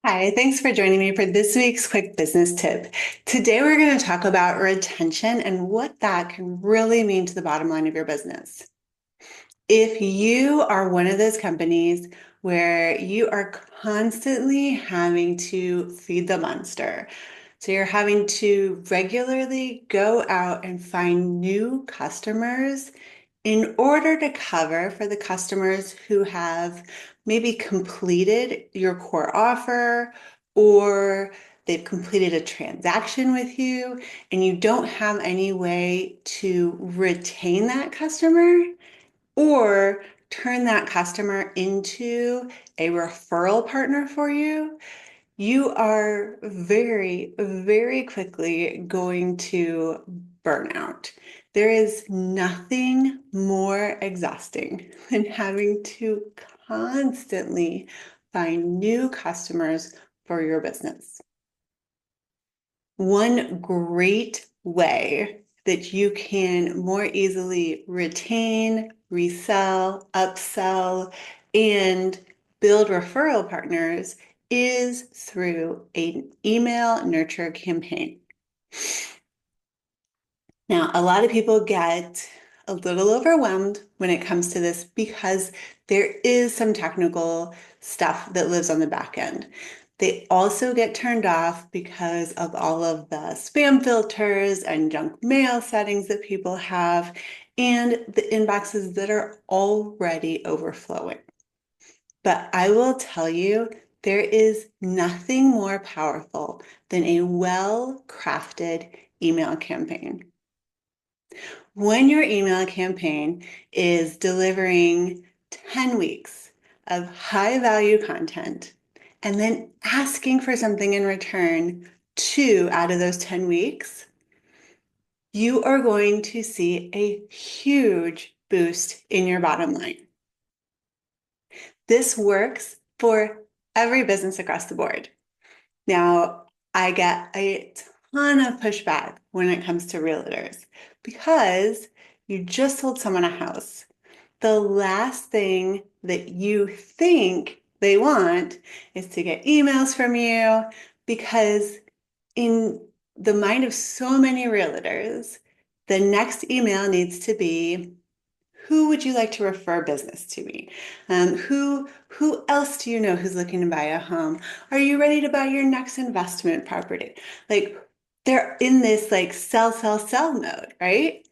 Hi, thanks for joining me for this week's quick business tip. Today, we're going to talk about retention and what that can really mean to the bottom line of your business. If you are one of those companies where you are constantly having to feed the monster, so you're having to regularly go out and find new customers in order to cover for the customers who have maybe completed your core offer or they've completed a transaction with you and you don't have any way to retain that customer or turn that customer into a referral partner for you, you are very, very quickly going to burn out. There is nothing more exhausting than having to constantly find new customers for your business. One great way that you can more easily retain, resell, upsell, and build referral partners is through an email nurture campaign. Now, a lot of people get a little overwhelmed when it comes to this because there is some technical stuff that lives on the back end. They also get turned off because of all of the spam filters and junk mail settings that people have and the inboxes that are already overflowing. But I will tell you, there is nothing more powerful than a well-crafted email campaign. When your email campaign is delivering 10 weeks of high value content and then asking for something in return 2 out of those 10 weeks, you are going to see a huge boost in your bottom line. This works for every business across the board. Now, I get a ton of pushback when it comes to realtors because you just sold someone a house. The last thing that you think they want is to get emails from you because in the mind of so many realtors, the next email needs to be, who would you like to refer business to me? Who else do you know who's looking to buy a home? Are you ready to buy your next investment property? Like they're in this like sell, sell, sell mode, right?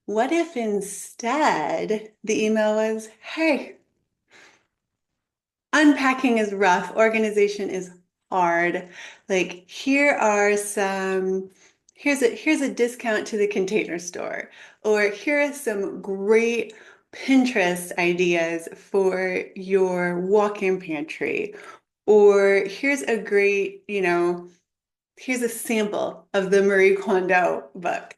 What if instead the email was, hey, unpacking is rough, organization is hard. Like here's a discount to the Container Store, or here are some great Pinterest ideas for your walk-in pantry, or here's a great, here's a sample of the Marie Kondo book.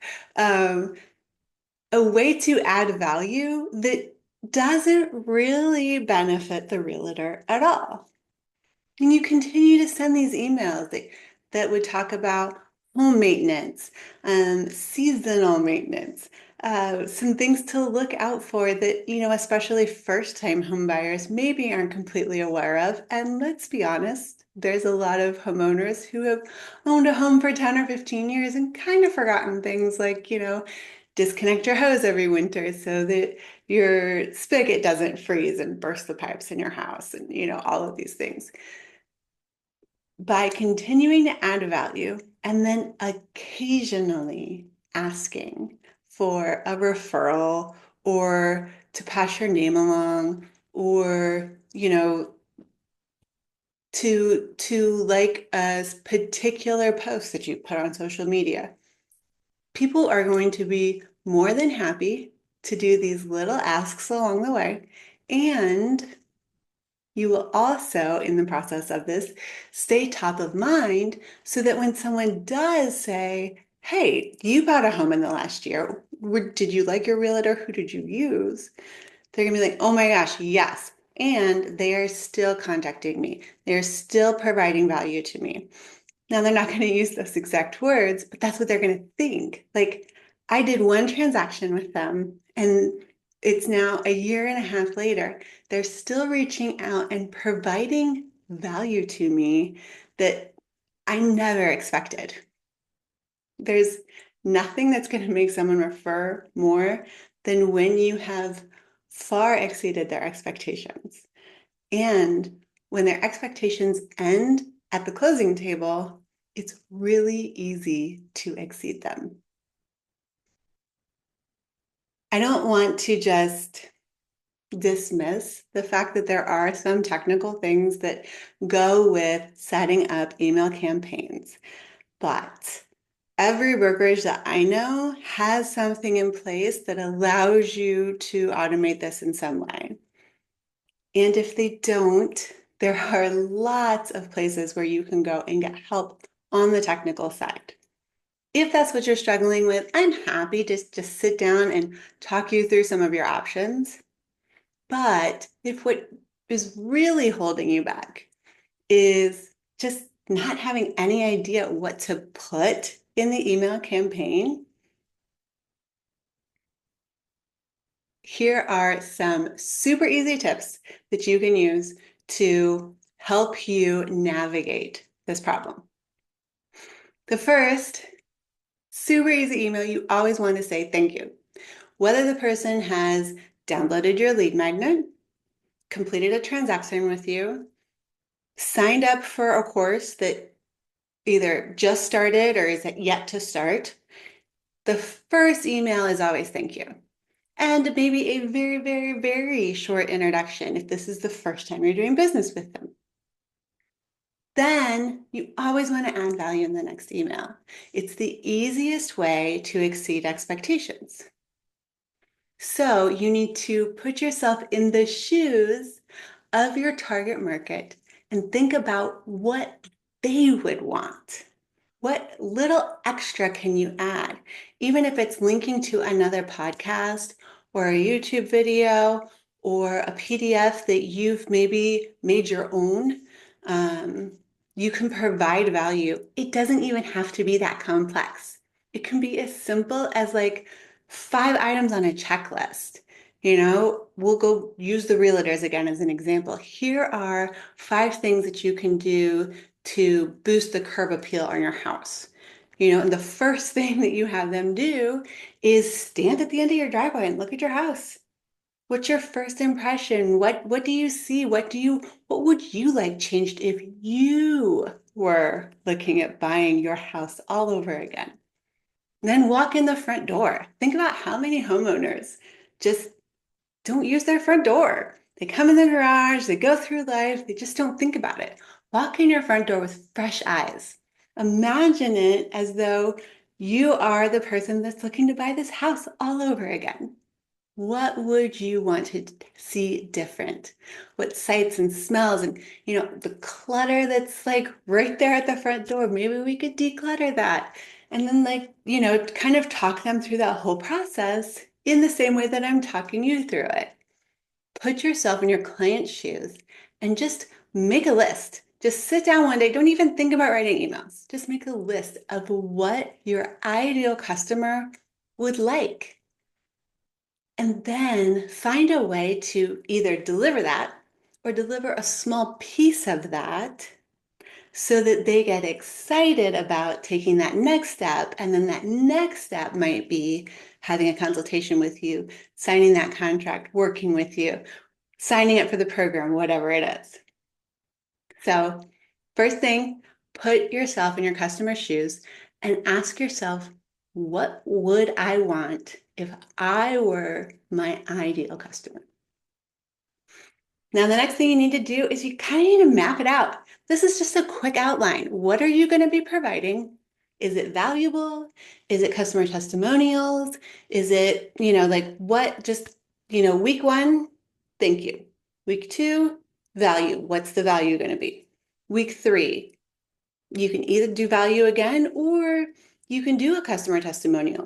A way to add value that doesn't really benefit the realtor at all. And you continue to send these emails that would talk about home maintenance, seasonal maintenance, some things to look out for that, especially first-time home buyers maybe aren't completely aware of. And let's be honest, there's a lot of homeowners who have owned a home for 10 or 15 years and kind of forgotten things like, disconnect your hose every winter so that your spigot doesn't freeze and burst the pipes in your house and, all of these things. By continuing to add value and then occasionally asking for a referral or to pass your name along or, to like a particular post that you put on social media. People are going to be more than happy to do these little asks along the way. And you will also, in the process of this, stay top of mind so that when someone does say, hey, you bought a home in the last year, did you like your realtor? Who did you use? They're gonna be like, oh my gosh, yes. And they are still contacting me. They're still providing value to me. Now, they're not going to use those exact words, but that's what they're going to think. Like, I did one transaction with them, and it's now a year and a half later. They're still reaching out and providing value to me that I never expected. There's nothing that's going to make someone refer more than when you have far exceeded their expectations. And when their expectations end at the closing table, it's really easy to exceed them. I don't want to just dismiss the fact that there are some technical things that go with setting up email campaigns, but every brokerage that I know has something in place that allows you to automate this in some way. And if they don't, there are lots of places where you can go and get help on the technical side. If that's what you're struggling with, I'm happy to just sit down and talk you through some of your options. But if what is really holding you back is just not having any idea what to put in the email campaign, here are some super easy tips that you can use to help you navigate this problem. The first, super easy email, you always want to say thank you. Whether the person has downloaded your lead magnet, completed a transaction with you, signed up for a course that either just started or is yet to start, the first email is always thank you. And maybe a very, very, very short introduction if this is the first time you're doing business with them. Then you always want to add value in the next email. It's the easiest way to exceed expectations. So you need to put yourself in the shoes of your target market and think about what they would want. What little extra can you add? Even if it's linking to another podcast or a YouTube video or a PDF that you've maybe made your own, you can provide value. It doesn't even have to be that complex. It can be as simple as like 5 items on a checklist. We'll go use the realtors again as an example. Here are 5 things that you can do to boost the curb appeal on your house. And the first thing that you have them do is stand at the end of your driveway and look at your house. What's your first impression? What do you see? What would you like changed if you were looking at buying your house all over again? And then walk in the front door. Think about how many homeowners just don't use their front door. They come in the garage, they go through life, they just don't think about it. Walk in your front door with fresh eyes. Imagine it as though you are the person that's looking to buy this house all over again. What would you want to see different? What sights and smells and, the clutter that's like right there at the front door, maybe we could declutter that. And then kind of talk them through that whole process in the same way that I'm talking you through it. Put yourself in your client's shoes and just make a list. Just sit down one day. Don't even think about writing emails. Just make a list of what your ideal customer would like. And then find a way to either deliver that or deliver a small piece of that so that they get excited about taking that next step. And then that next step might be having a consultation with you, signing that contract, working with you, signing up for the program, whatever it is. So first thing, put yourself in your customer's shoes and ask yourself, what would I want if I were my ideal customer? Now, the next thing you need to do is you kind of need to map it out. This is just a quick outline. What are you going to be providing? Is it valuable? Is it customer testimonials? Is it, what just, week 1, thank you. Week 2, value. What's the value going to be? Week 3, you can either do value again or you can do a customer testimonial.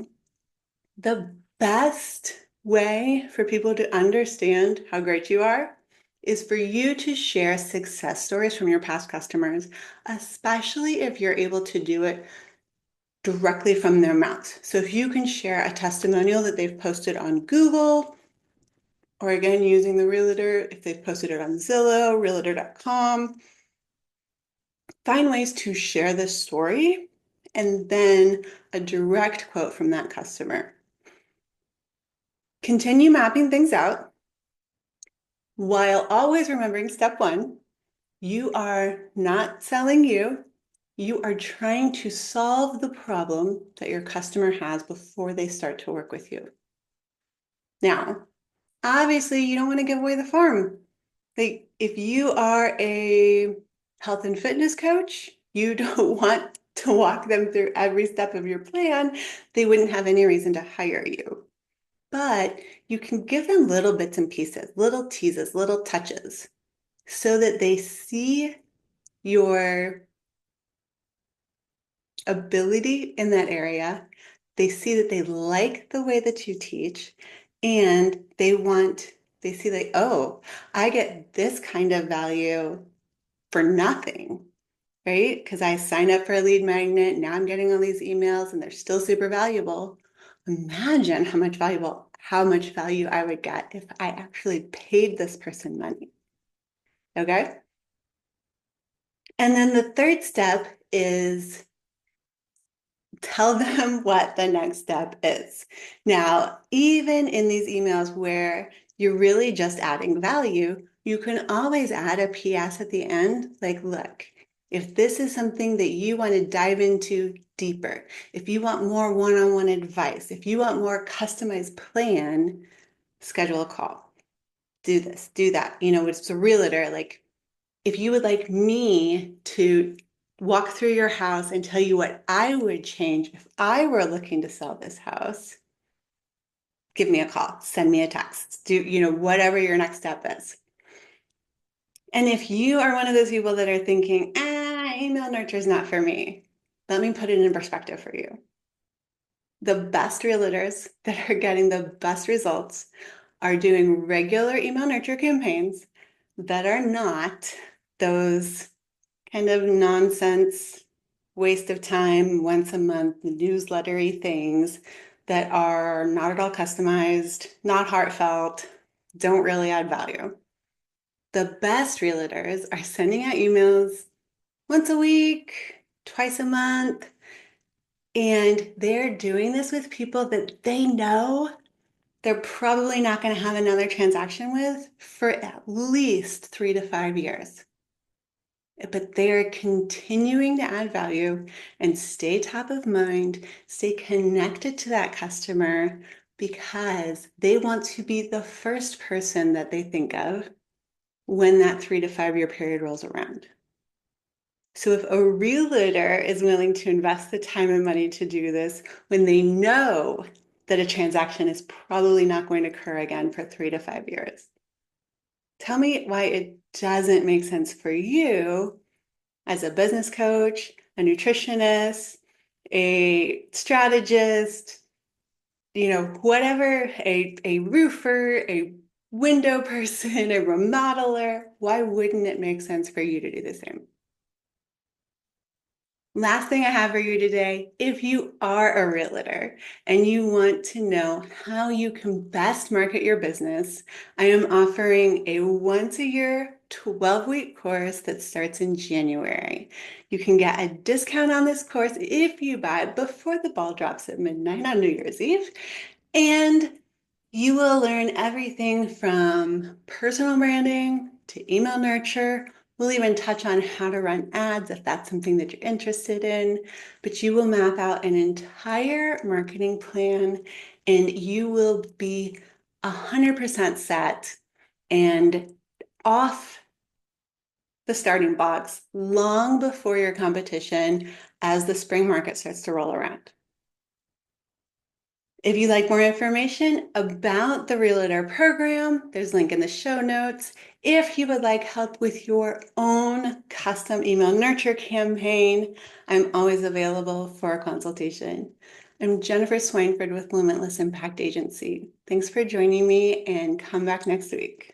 The best way for people to understand how great you are is for you to share success stories from your past customers, especially if you're able to do it directly from their mouths. So if you can share a testimonial that they've posted on Google, or again, using the realtor, if they've posted it on Zillow, realtor.com, find ways to share the story and then a direct quote from that customer. Continue mapping things out while always remembering step one, you are not selling you. You are trying to solve the problem that your customer has before they start to work with you. Now, obviously, you don't want to give away the farm. Like, if you are a health and fitness coach, you don't want to walk them through every step of your plan. They wouldn't have any reason to hire you. But you can give them little bits and pieces, little teases, little touches, so that they see your ability in that area. They see that they like the way that you teach, and they see like, oh, I get this kind of value for nothing, right? Because I signed up for a lead magnet. Now I'm getting all these emails and they're still super valuable. Imagine how much value I would get if I actually paid this person money. Okay. And then the third step is tell them what the next step is. Now, even in these emails where you're really just adding value, you can always add a PS at the end, like, look, if this is something that you want to dive into deeper, if you want more one-on-one advice, if you want more customized plan, schedule a call. Do this, do that. It's a realtor, like, if you would like me to walk through your house and tell you what I would change if I were looking to sell this house, give me a call, send me a text, do, whatever your next step is. And if you are one of those people that are thinking, email nurture is not for me, let me put it in perspective for you. The best realtors that are getting the best results are doing regular email nurture campaigns that are not those kind of nonsense, waste of time, once a month, newslettery things that are not at all customized, not heartfelt, don't really add value. The best realtors are sending out emails once a week, twice a month, and they're doing this with people that they know they're probably not going to have another transaction with for at least 3 to 5 years. But they're continuing to add value and stay top of mind, stay connected to that customer because they want to be the first person that they think of when that 3 to 5 year period rolls around. So if a realtor is willing to invest the time and money to do this when they know that a transaction is probably not going to occur again for 3 to 5 years, tell me why it doesn't make sense for you as a business coach, a nutritionist, a strategist, whatever, a roofer, a window person, a remodeler. Why wouldn't it make sense for you to do the same? Last thing I have for you today, if you are a realtor and you want to know how you can best market your business, I am offering a once a year 12-week course that starts in January. You can get a discount on this course if you buy it before the ball drops at midnight on New Year's Eve. And you will learn everything from personal branding to email nurture. We'll even touch on how to run ads if that's something that you're interested in, but you will map out an entire marketing plan and you will be 100% set and off the starting blocks long before your competition as the spring market starts to roll around. If you'd like more information about the Realtor program, there's a link in the show notes. If you would like help with your own custom email nurture campaign, I'm always available for a consultation. I'm Jennifer Swineford with Limitless Impact Agency. Thanks for joining me and come back next week.